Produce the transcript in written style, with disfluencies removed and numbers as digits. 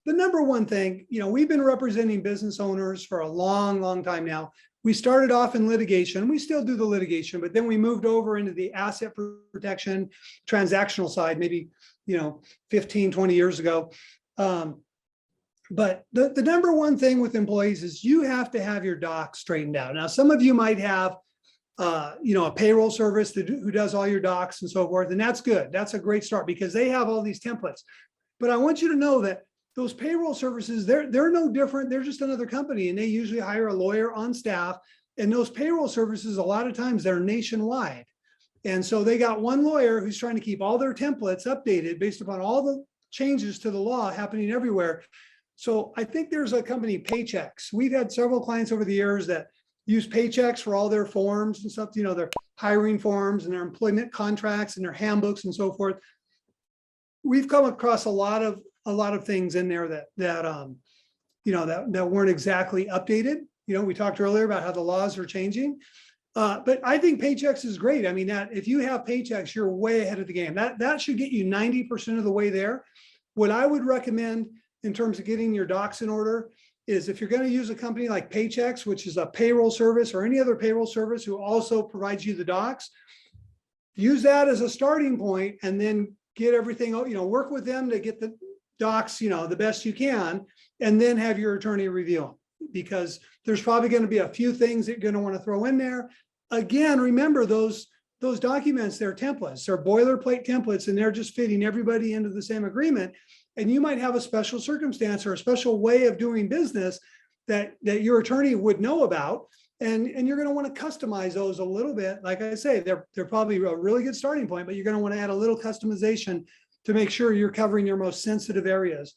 the number one thing, we've been representing business owners for a long, long time now. We started off in litigation. We still do the litigation, but then we moved over into the asset protection transactional side, maybe, 15, 20 years ago. But the number one thing with employees is you have to have your docs straightened out. Now, some of you might have, a payroll service who does all your docs and so forth, and that's good. That's a great start because they have all these templates. But I want you to know that those payroll services, they're no different. They're just another company, and they usually hire a lawyer on staff. And those payroll services, a lot of times they're nationwide. And so they got one lawyer who's trying to keep all their templates updated based upon all the changes to the law happening everywhere. So I think there's a company, Paychex. We've had several clients over the years that use Paychex for all their forms and stuff, their hiring forms and their employment contracts and their handbooks and so forth. We've come across a lot of things in there that weren't exactly updated. We talked earlier about how the laws are changing. But I think Paychex is great. I mean, that if you have Paychex, you're way ahead of the game. That should get you 90% of the way there. What I would recommend in terms of getting your docs in order is if you're going to use a company like Paychex, which is a payroll service, or any other payroll service who also provides you the docs, use that as a starting point and then get everything, work with them to get the docs, the best you can, and then have your attorney review them, because there's probably going to be a few things that you're going to want to throw in there. Again, remember those documents, they're templates, they're boilerplate templates, and they're just fitting everybody into the same agreement. And you might have a special circumstance or a special way of doing business that your attorney would know about. And you're going to want to customize those a little bit. Like I say, they're probably a really good starting point, but you're going to want to add a little customization to make sure you're covering your most sensitive areas.